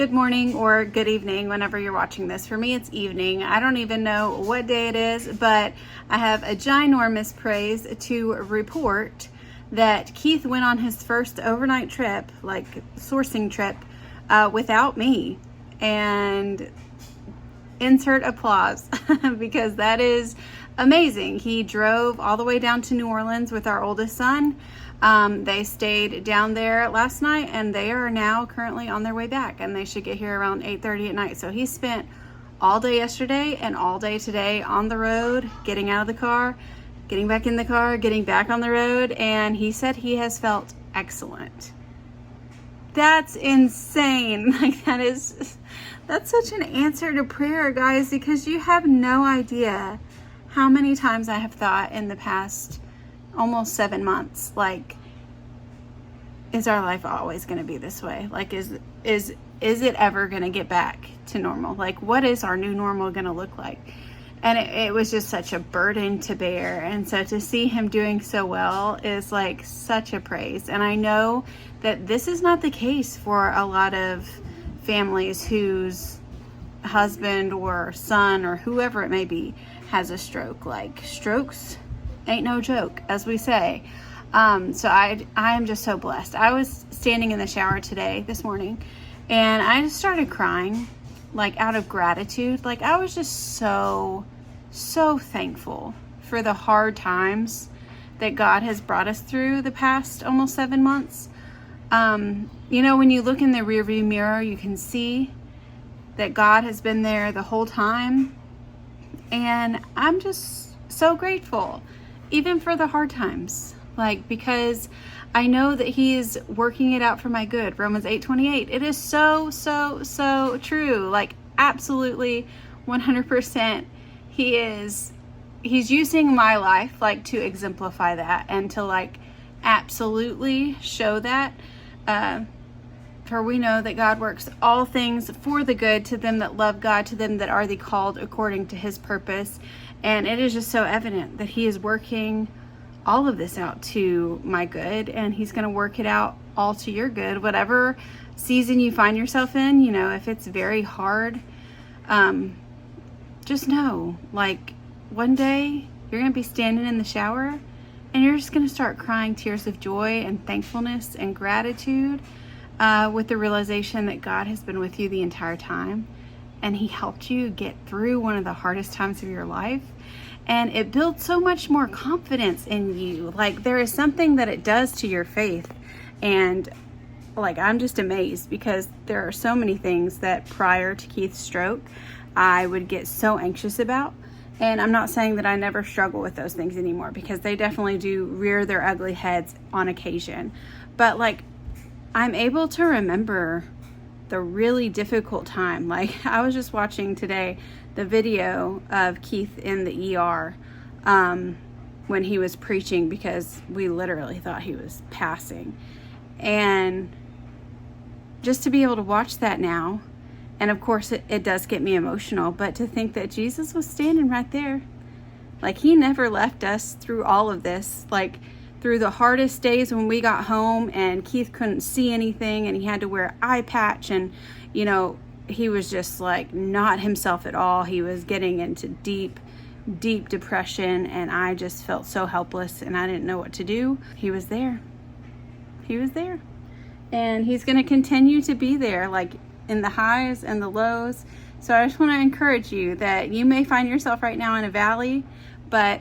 Good morning or good evening whenever you're watching this. For me, it's evening. I don't even know what day it is, but I have a ginormous praise to report that Keith went on his first overnight trip, like sourcing trip, without me. And insert applause because that is amazing. He drove all the way down to New Orleans with our oldest son. They stayed down there last night and they are now currently on their way back, and they should get here around 8:30 at night. So he spent all day yesterday and all day today on the road, getting out of the car, getting back in the car, getting back on the road, and he said he has felt excellent. That's insane. That's such an answer to prayer, guys, because you have no idea how many times I have thought in the past almost 7 months, like, is our life always going to be this way? Like, is it ever going to get back to normal? Like, what is our new normal going to look like? And it was just such a burden to bear. And so to see him doing so well is like such a praise. And I know that this is not the case for a lot of families whose husband or son or whoever it may be has a stroke. Like, strokes ain't no joke, as we say. So I am just so blessed. I was standing in the shower this morning, and I just started crying, like, out of gratitude. Like, I was just so thankful for the hard times that God has brought us through the past almost 7 months. You know, when you look in the rearview mirror, you can see that God has been there the whole time. And I'm just so grateful, even for the hard times, like, because I know that He is working it out for my good. Romans 8:28. It is so true. Like, absolutely 100%. He's using my life, like, to exemplify that and to, like, absolutely show that. For we know that God works all things for the good to them that love God, to them that are the called according to His purpose. And it is just so evident that He is working all of this out to my good, and He's going to work it out all to your good. Whatever season you find yourself in, you know, if it's very hard, just know, like, one day you're going to be standing in the shower and you're just going to start crying tears of joy and thankfulness and gratitude, with the realization that God has been with you the entire time, and He helped you get through one of the hardest times of your life. And it builds so much more confidence in you. Like, there is something that it does to your faith. And, like, I'm just amazed, because there are so many things that prior to Keith's stroke I would get so anxious about. And I'm not saying that I never struggle with those things anymore, because they definitely do rear their ugly heads on occasion. But, like, I'm able to remember the really difficult time. Like, I was just watching today the video of Keith in the ER when he was preaching, because we literally thought he was passing. And just to be able to watch that now, and of course it does get me emotional, but to think that Jesus was standing right there. Like, He never left us through all of this. Like, through the hardest days when we got home and Keith couldn't see anything and he had to wear an eye patch, and, you know, he was just, like, not himself at all. He was getting into deep depression, and I just felt so helpless and I didn't know what to do. He was there. He was there. And He's going to continue to be there, like, in the highs and the lows. So I just want to encourage you that you may find yourself right now in a valley, but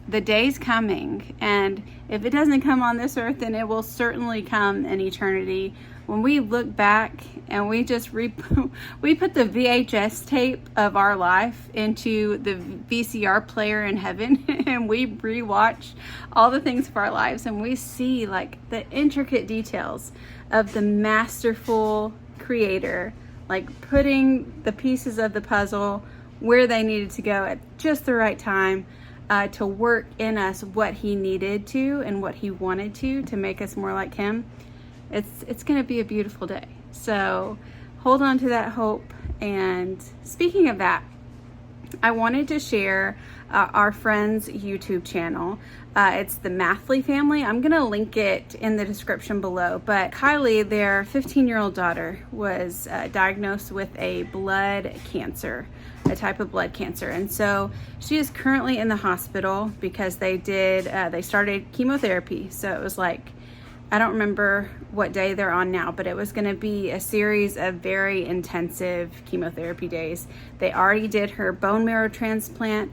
the day's coming, and if it doesn't come on this earth, then it will certainly come in eternity. When we look back and we just we put the VHS tape of our life into the VCR player in heaven, and we rewatch all the things of our lives, and we see, like, the intricate details of the masterful Creator, like, putting the pieces of the puzzle where they needed to go at just the right time, to work in us what He needed to and what He wanted to make us more like Him. It's going to be a beautiful day. So hold on to that hope. And speaking of that, I wanted to share our friend's YouTube channel. It's the Mathley family. I'm gonna link it in the description below, but Kylie, their 15-year-old daughter, was diagnosed with a blood cancer, a type of blood cancer. And so she is currently in the hospital because they started chemotherapy. So it was like, I don't remember what day they're on now, but it was going to be a series of very intensive chemotherapy days. They already did her bone marrow transplant.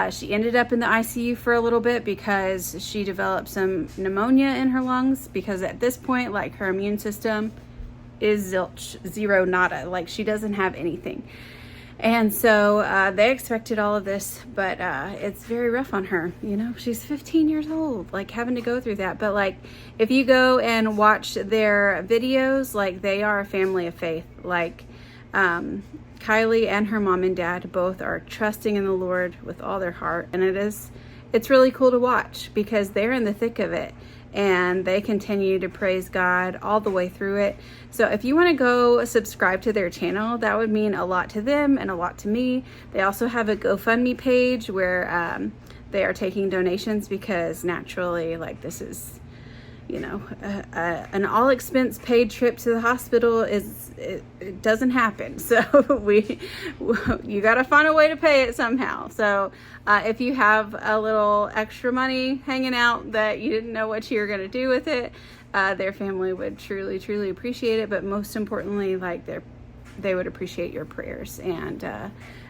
She ended up in the ICU for a little bit because she developed some pneumonia in her lungs, because at this point, like, her immune system is zilch, zero, nada. Like, she doesn't have anything. And so they expected all of this, but it's very rough on her. You know, she's 15 years old, like, having to go through that. But like, if you go and watch their videos, like, they are a family of faith. Like, Kylie and her mom and dad both are trusting in the Lord with all their heart. And it's really cool to watch because they're in the thick of it. And they continue to praise God all the way through it. So if you want to go subscribe to their channel, that would mean a lot to them and a lot to me. They also have a GoFundMe page where they are taking donations, because naturally, like, this is, you know, an all expense paid trip to the hospital it doesn't happen. So you got to find a way to pay it somehow. So if you have a little extra money hanging out that you didn't know what you were going to do with it, their family would truly appreciate it. But most importantly, like, they would appreciate your prayers. And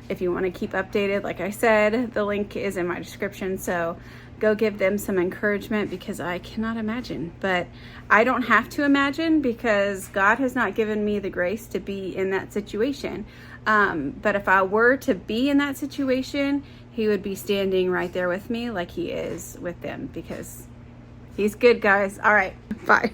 if you want to keep updated, like I said, the link is in my description. So go give them some encouragement, because I cannot imagine. But I don't have to imagine, because God has not given me the grace to be in that situation. But if I were to be in that situation, He would be standing right there with me, like He is with them, because He's good, guys. All right, bye.